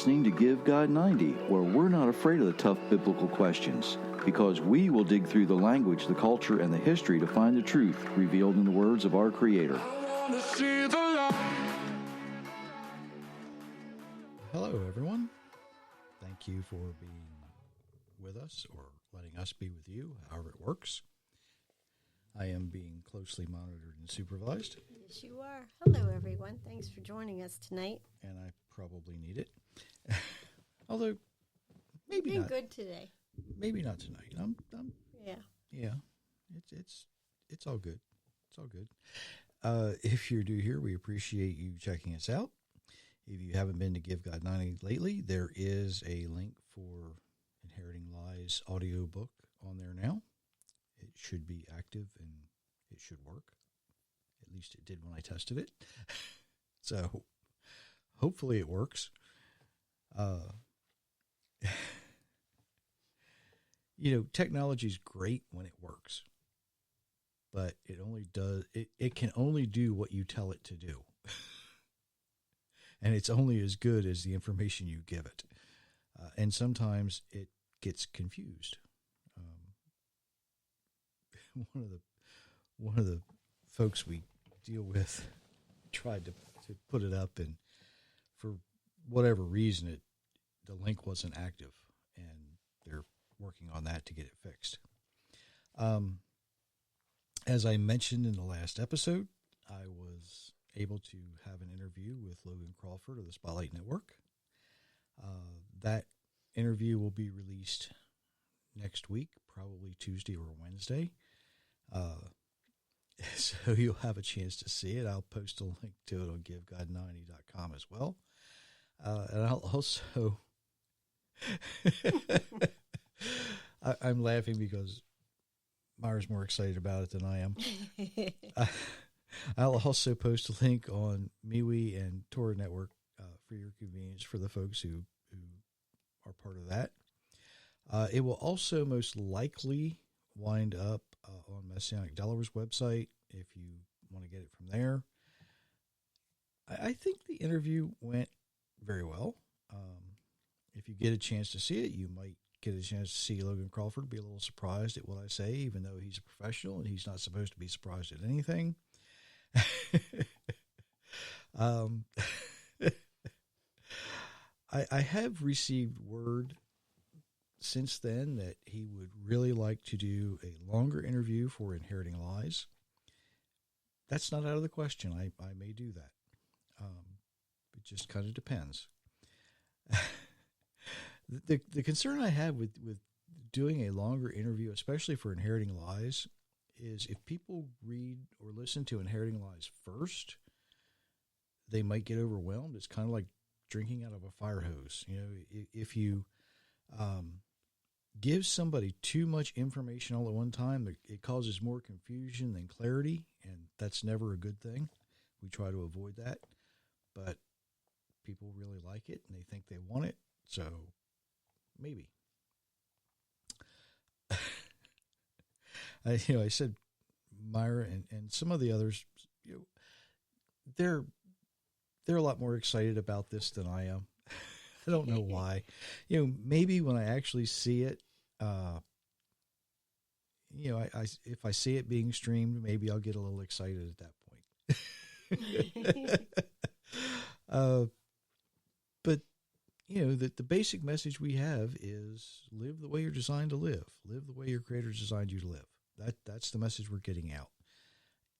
listening to Give God 90, where we're not afraid of the tough biblical questions, because we will dig through the language, the culture, and the history to find the truth revealed in the words of our Creator. Hello, everyone. Thank you for being with us or letting us be with you, however it works. I am being closely monitored and supervised. Yes, you are. Hello, everyone. Thanks for joining us tonight. And I probably need it. Although, maybe You're not. good today. Maybe not tonight. Yeah. It's all good. It's all good. If you're new here, we appreciate you checking us out. If you haven't been to Give God 90 lately, there is a link for Inheriting Lies audiobook on there now. It should be active and it should work. At least it did when I tested it. So hopefully it works. Technology is great when it works, but it can only do what you tell it to do. And it's only as good as the information you give it. And sometimes it gets confused. One of the folks we deal with tried to put it up, and for whatever reason, the link wasn't active, and they're working on that to get it fixed. As I mentioned in the last episode, I was able to have an interview with Logan Crawford of the Spotlight Network. That interview will be released next week, probably Tuesday or Wednesday. So you'll have a chance to see it. I'll post a link to it on givegod90.com as well. And I'll also, I'm laughing because Myra's more excited about it than I am. I'll also post a link on MeWe and Torah Network for your convenience for the folks who are part of that. It will also most likely wind up on Messianic Delaware's website if you want to get it from there. I think the interview went very well. If you get a chance to see it, you might get a chance to see Logan Crawford, be a little surprised at what I say, even though he's a professional and he's not supposed to be surprised at anything. I have received word since then that he would really like to do a longer interview for Inheriting Lies. That's not out of the question. I may do that. It just kind of depends. The concern I have with doing a longer interview, especially for Inheriting Lies, is if people read or listen to Inheriting Lies first, they might get overwhelmed. It's kind of like drinking out of a fire hose. If you give somebody too much information all at one time, it causes more confusion than clarity, and that's never a good thing. We try to avoid that, but people really like it, and they think they want it, so maybe. I said Myra and some of the others, they're a lot more excited about this than I am. I don't know why. Maybe when I actually see it, if I see it being streamed, maybe I'll get a little excited at that point. But the basic message we have is live the way you're designed to live. Live the way your Creator designed you to live. That's the message we're getting out.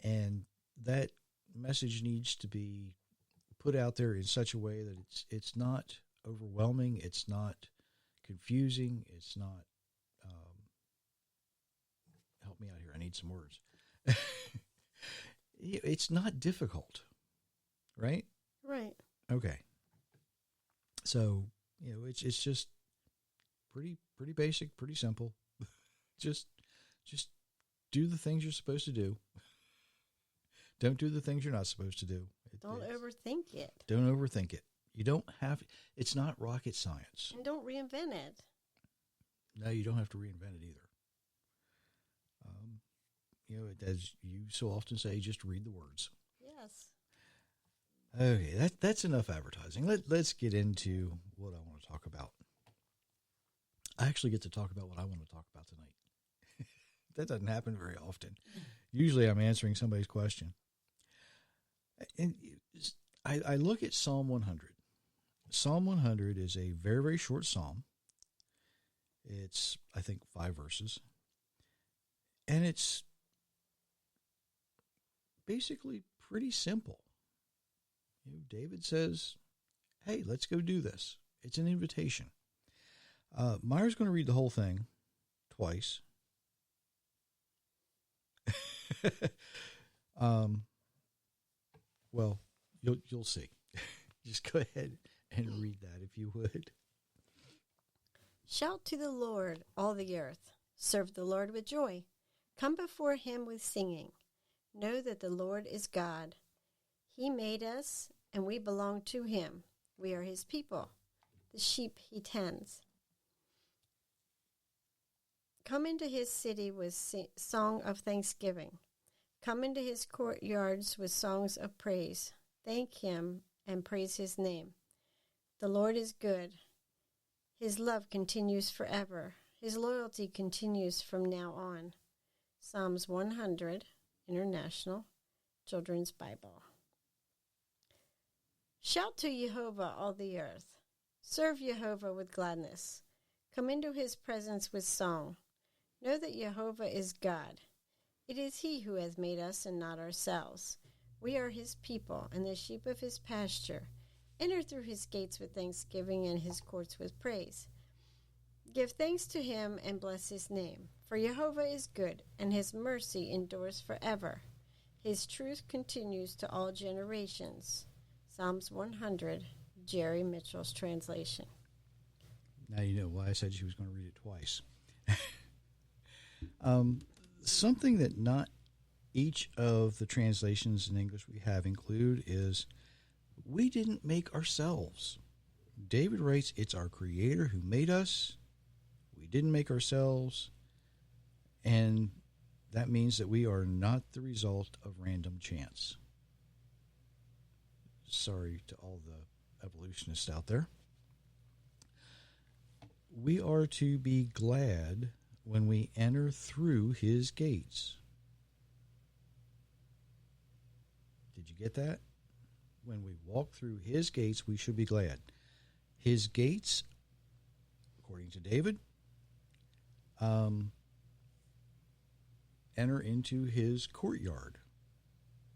And that message needs to be put out there in such a way that it's not overwhelming, it's not confusing, it's not help me out here, I need some words. It's not difficult, right? Right. Okay. So, it's just pretty basic, pretty simple. Just do the things you're supposed to do. Don't do the things you're not supposed to do. Don't overthink it. Don't overthink it. You don't have, it's not rocket science. And don't reinvent it. No, you don't have to reinvent it either. As you so often say, just read the words. Yes. Okay, that's enough advertising. Let's get into what I want to talk about. I actually get to talk about what I want to talk about tonight. That doesn't happen very often. Usually I'm answering somebody's question. And I look at Psalm 100. Psalm 100 is a very, very short psalm. It's, I think, 5 verses. And it's basically pretty simple. David says, hey, let's go do this. It's an invitation. Meyer's going to read the whole thing twice. Well, you'll see. Just go ahead and read that if you would. Shout to the Lord, all the earth. Serve the Lord with joy. Come before him with singing. Know that the Lord is God. He made us, and we belong to him. We are his people, the sheep he tends. Come into his city with song of thanksgiving. Come into his courtyards with songs of praise. Thank him and praise his name. The Lord is good. His love continues forever. His loyalty continues from now on. Psalms 100, International Children's Bible. Shout to Jehovah, all the earth. Serve Jehovah with gladness. Come into his presence with song. Know that Jehovah is God. It is he who has made us and not ourselves. We are his people and the sheep of his pasture. Enter through his gates with thanksgiving and his courts with praise. Give thanks to him and bless his name. For Jehovah is good, and his mercy endures forever. His truth continues to all generations. Psalms 100, Jerry Mitchell's translation. Now you know why I said she was going to read it twice. Something that not each of the translations in English we have include is we didn't make ourselves. David writes, it's our Creator who made us. We didn't make ourselves. And that means that we are not the result of random chance. Sorry to all the evolutionists out there. We are to be glad when we enter through his gates. Did you get that? When we walk through his gates, we should be glad. His gates, according to David, enter into his courtyard,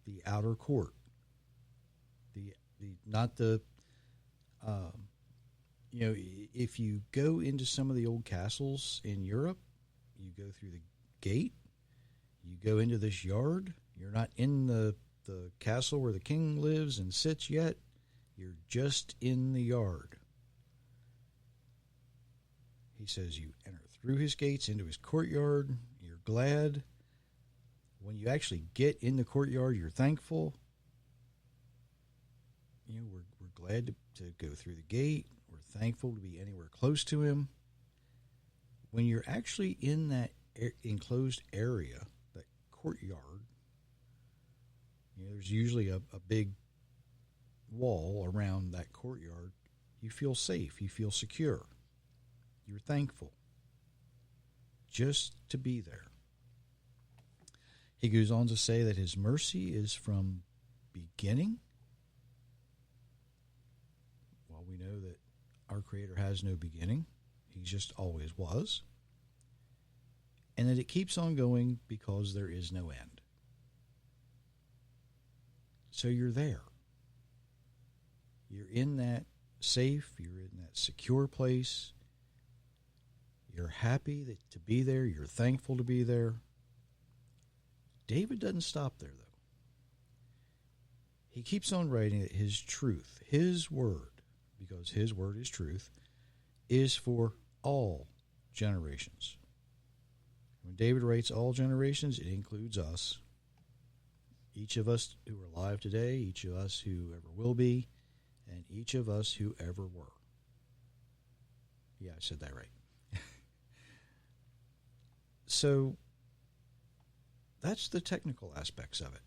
the outer court. Not the if you go into some of the old castles in Europe, you go through the gate, you go into this yard. You're not in the castle where the king lives and sits yet. You're just in the yard. He says you enter through his gates into his courtyard. You're glad. When you actually get in the courtyard, you're thankful. We're glad to go through the gate. We're thankful to be anywhere close to him. When you're actually in that enclosed area, that courtyard, there's usually a big wall around that courtyard. You feel safe. You feel secure. You're thankful just to be there. He goes on to say that his mercy is from beginning. Well, we know that our Creator has no beginning. He just always was. And that it keeps on going because there is no end. So you're there. You're in that safe, you're in that secure place. You're happy to be there. You're thankful to be there. David doesn't stop there, though. He keeps on writing that his truth, his word, because his word is truth, is for all generations. When David writes all generations, it includes us. Each of us who are alive today, each of us who ever will be, and each of us who ever were. Yeah, I said that right. So that's the technical aspects of it.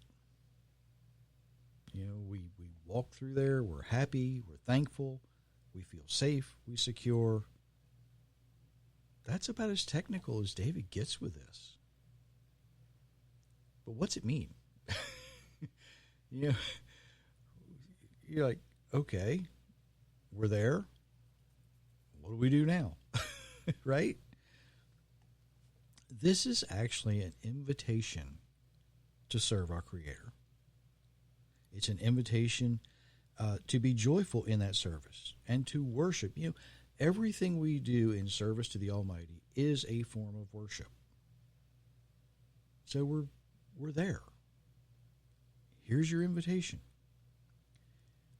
We walk through there, we're happy, we're thankful, we feel safe, we secure. That's about as technical as David gets with this. But what's it mean? You know, you're like, okay, we're there. What do we do now? Right? This is actually an invitation to serve our Creator. It's an invitation to be joyful in that service and to worship. You know, everything we do in service to the Almighty is a form of worship. So we're there. Here's your invitation.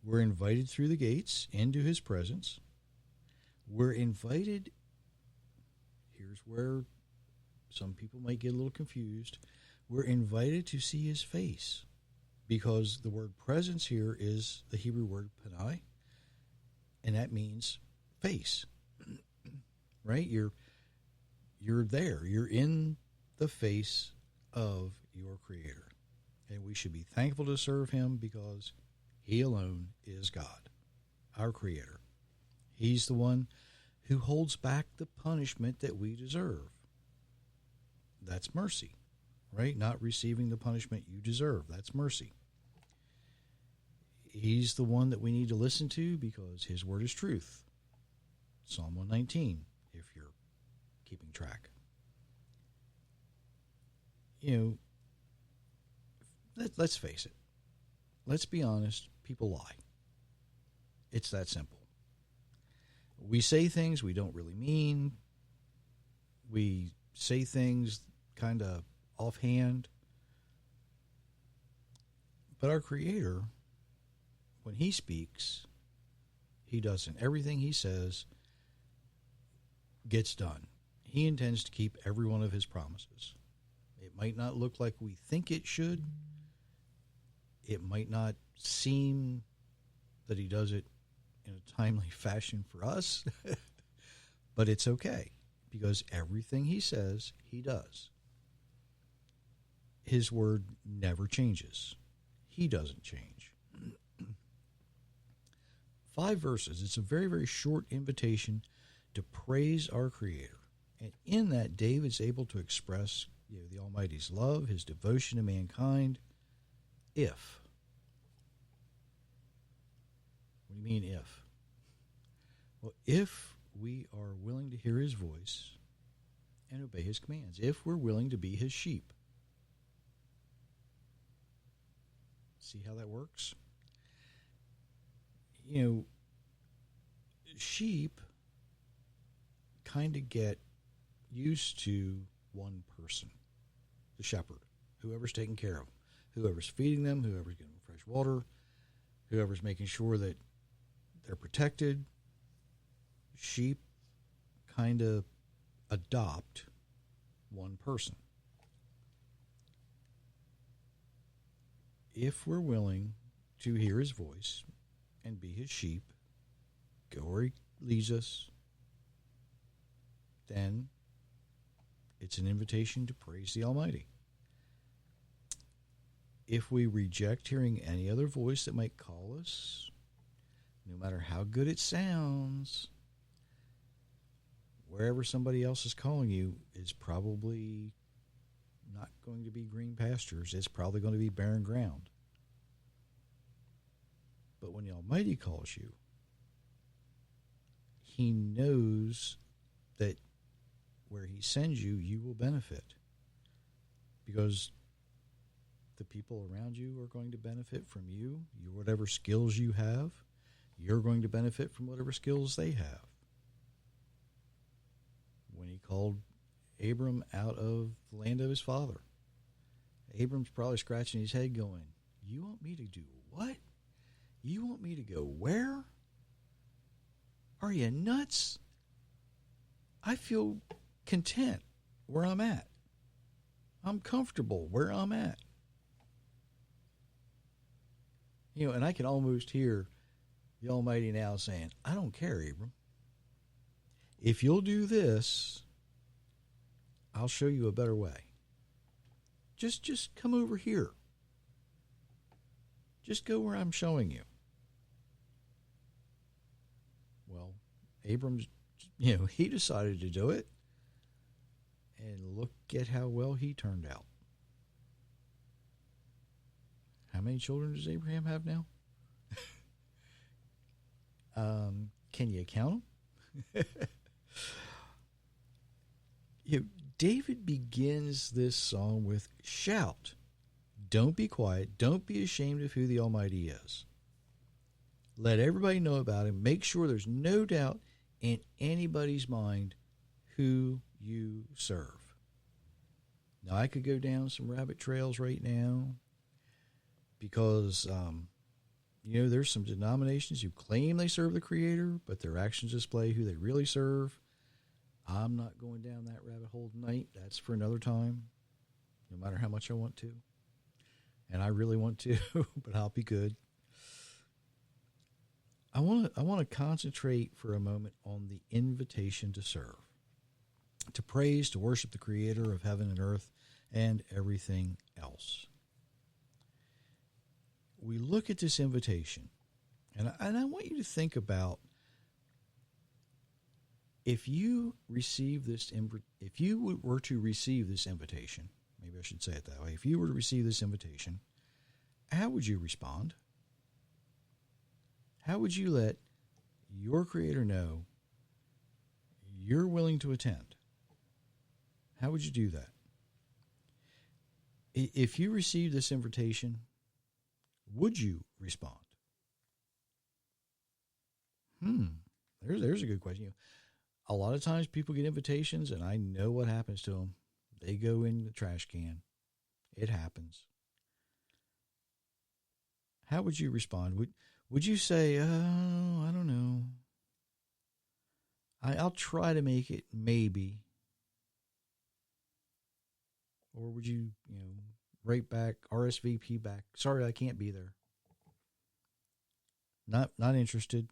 We're invited through the gates into His presence. We're invited. Here's where some people might get a little confused. We're invited to see His face, because the word presence here is the Hebrew word panai, and that means face. Right? You're there. You're in the face of your Creator. And we should be thankful to serve Him because He alone is God, our Creator. He's the one who holds back the punishment that we deserve. That's mercy, right? Not receiving the punishment you deserve. That's mercy. He's the one that we need to listen to because His word is truth. Psalm 119, if you're keeping track. You know, let's face it. Let's be honest. People lie. It's that simple. We say things we don't really mean. We say things kind of offhand. But our Creator, when He speaks, He doesn't. Everything He says gets done. He intends to keep every one of His promises. It might not look like we think it should. It might not seem that He does it in a timely fashion for us, but it's okay because everything He says, He does. His word never changes. He doesn't change. 5 verses. It's a very, very short invitation to praise our Creator. And in that, David's able to express the Almighty's love, His devotion to mankind, if. What do you mean if? Well, if we are willing to hear His voice and obey His commands, if we're willing to be His sheep. See how that works? You know, sheep kind of get used to one person, the shepherd, whoever's taking care of them, whoever's feeding them, whoever's giving them fresh water, whoever's making sure that they're protected. Sheep kind of adopt one person. If we're willing to hear His voice and be His sheep, go where He leads us, then it's an invitation to praise the Almighty. If we reject hearing any other voice that might call us, no matter how good it sounds, wherever somebody else is calling you is probably not going to be green pastures. It's probably going to be barren ground. But when the Almighty calls you, He knows that where He sends you, you will benefit. Because the people around you are going to benefit from you. Whatever skills you have, you're going to benefit from whatever skills they have. When He called Abram out of the land of his father, Abram's probably scratching his head going, you want me to do what? You want me to go where? Are you nuts? I feel content where I'm at. I'm comfortable where I'm at. You know, and I can almost hear the Almighty now saying, I don't care, Abram. If you'll do this, I'll show you a better way. Just come over here. Just go where I'm showing you. Abram's, he decided to do it. And look at how well he turned out. How many children does Abraham have now? Can you count them? David begins this song with, shout. Don't be quiet. Don't be ashamed of who the Almighty is. Let everybody know about him. Make sure there's no doubt in anybody's mind who you serve. Now, I could go down some rabbit trails right now because, there's some denominations who claim they serve the Creator, but their actions display who they really serve. I'm not going down that rabbit hole tonight. That's for another time, no matter how much I want to. And I really want to, but I'll be good. I want to concentrate for a moment on the invitation to serve, to praise, to worship the Creator of heaven and earth and everything else. We look at this invitation, and I want you to think about if you were to receive this invitation, maybe I should say it that way. If you were to receive this invitation, how would you respond? How would you let your Creator know you're willing to attend? How would you do that? If you received this invitation, would you respond? There's a good question. A lot of times people get invitations, and I know what happens to them. They go in the trash can. It happens. How would you respond? Would you say, oh, I don't know. I'll try to make it, maybe. Or would you, write back, RSVP back, sorry, I can't be there. Not interested.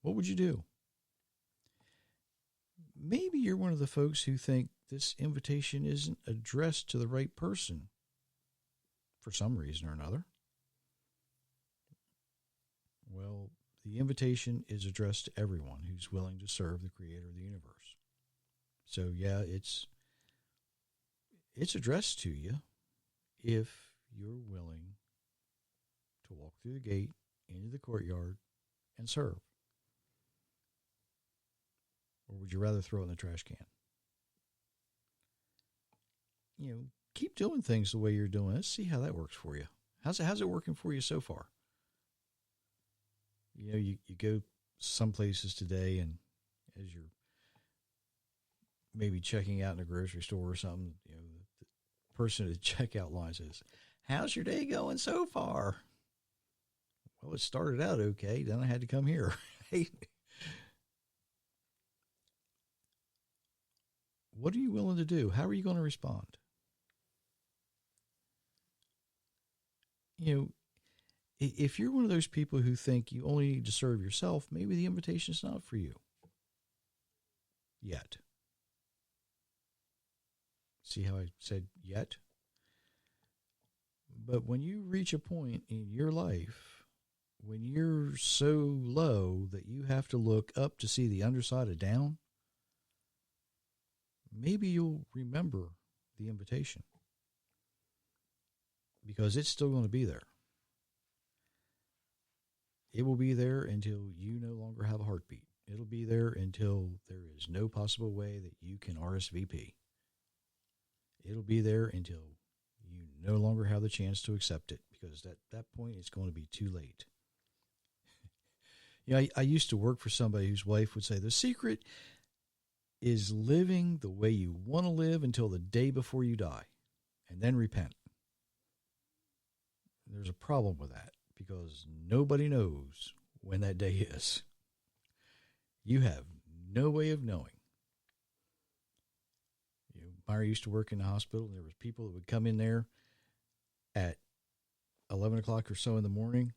What would you do? Maybe you're one of the folks who think this invitation isn't addressed to the right person for some reason or another. Well, the invitation is addressed to everyone who's willing to serve the Creator of the universe. So, yeah, it's addressed to you if you're willing to walk through the gate into the courtyard and serve. Or would you rather throw it in the trash can? Keep doing things the way you're doing. Let's see how that works for you. How's it working for you so far? You go some places today, and as you're maybe checking out in a grocery store or something, the person at the checkout line says, how's your day going so far? Well, it started out okay. Then I had to come here. What are you willing to do? How are you going to respond? If you're one of those people who think you only need to serve yourself, maybe the invitation is not for you yet. See how I said yet? But when you reach a point in your life when you're so low that you have to look up to see the underside of down, maybe you'll remember the invitation because it's still going to be there. It will be there until you no longer have a heartbeat. It'll be there until there is no possible way that you can RSVP. It'll be there until you no longer have the chance to accept it because at that point it's going to be too late. I used to work for somebody whose wife would say, the secret is living the way you want to live until the day before you die and then repent. There's a problem with that because nobody knows when that day is. You have no way of knowing. Myra used to work in the hospital, and there was people that would come in there at 11 o'clock or so in the morning,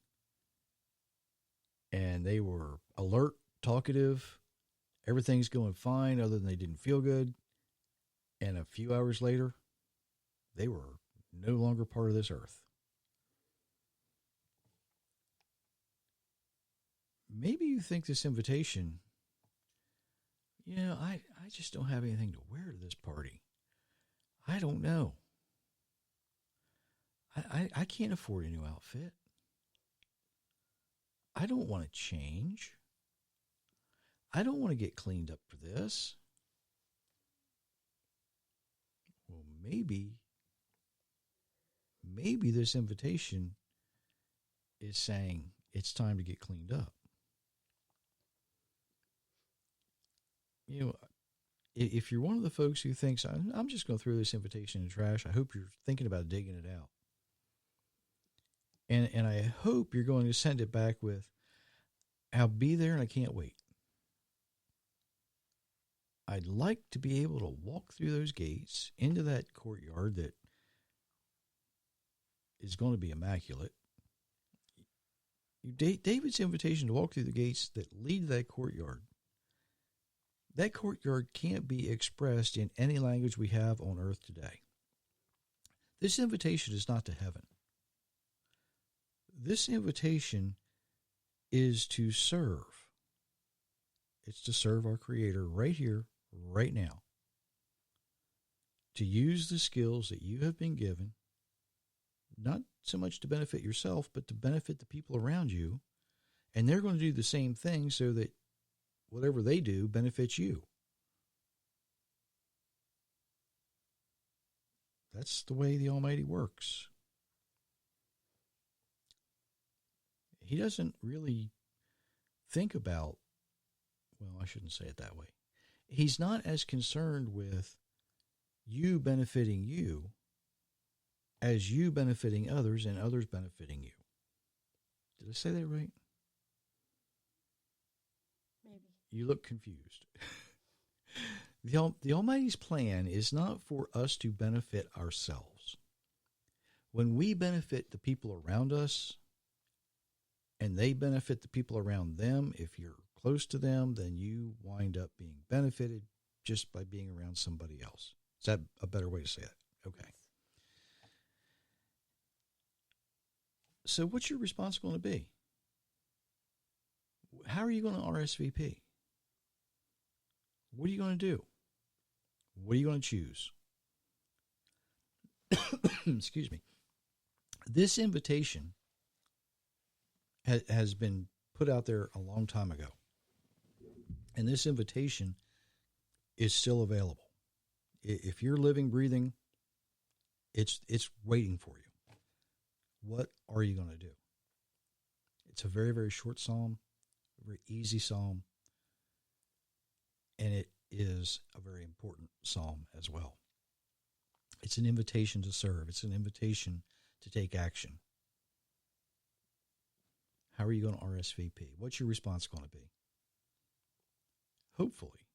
and they were alert, talkative, everything's going fine other than they didn't feel good, and a few hours later, they were no longer part of this earth. Maybe you think this invitation I just don't have anything to wear to this party. I don't know. I can't afford a new outfit. I don't want to change. I don't want to get cleaned up for this. Well, maybe this invitation is saying it's time to get cleaned up. If you're one of the folks who thinks, I'm just going to throw this invitation in the trash, I hope you're thinking about digging it out. And I hope you're going to send it back with, I'll be there and I can't wait. I'd like to be able to walk through those gates into that courtyard that is going to be immaculate. David's invitation to walk through the gates that lead to that courtyard can't be expressed in any language we have on earth today. This invitation is not to heaven. This invitation is to serve. It's to serve our Creator right here, right now. To use the skills that you have been given, not so much to benefit yourself, but to benefit the people around you. And they're going to do the same thing so that whatever they do benefits you. That's the way the Almighty works. He doesn't really think about, well, I shouldn't say it that way. He's not as concerned with you benefiting you as you benefiting others and others benefiting you. Did I say that right? Maybe. You look confused. The Almighty's plan is not for us to benefit ourselves. When we benefit the people around us, and they benefit the people around them, if you're close to them, then you wind up being benefited just by being around somebody else. Is that a better way to say it? Okay. So what's your response going to be? How are you going to RSVP? What are you going to do? What are you going to choose? Excuse me. This invitation has been put out there a long time ago. And this invitation is still available. If you're living, breathing, it's waiting for you. What are you going to do? It's a very, very short psalm, a very easy psalm, and it is a very important psalm as well. It's an invitation to serve. It's an invitation to take action. How are you going to RSVP? What's your response going to be? Hopefully,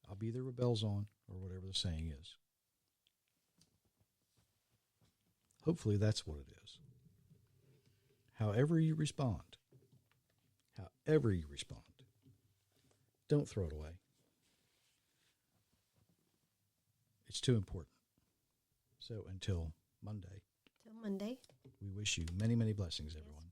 I'll be there with bells on, or whatever the saying is. Hopefully that's what it is. However you respond, don't throw it away. It's too important. So until Monday. Till Monday. We wish you many, many blessings, everyone.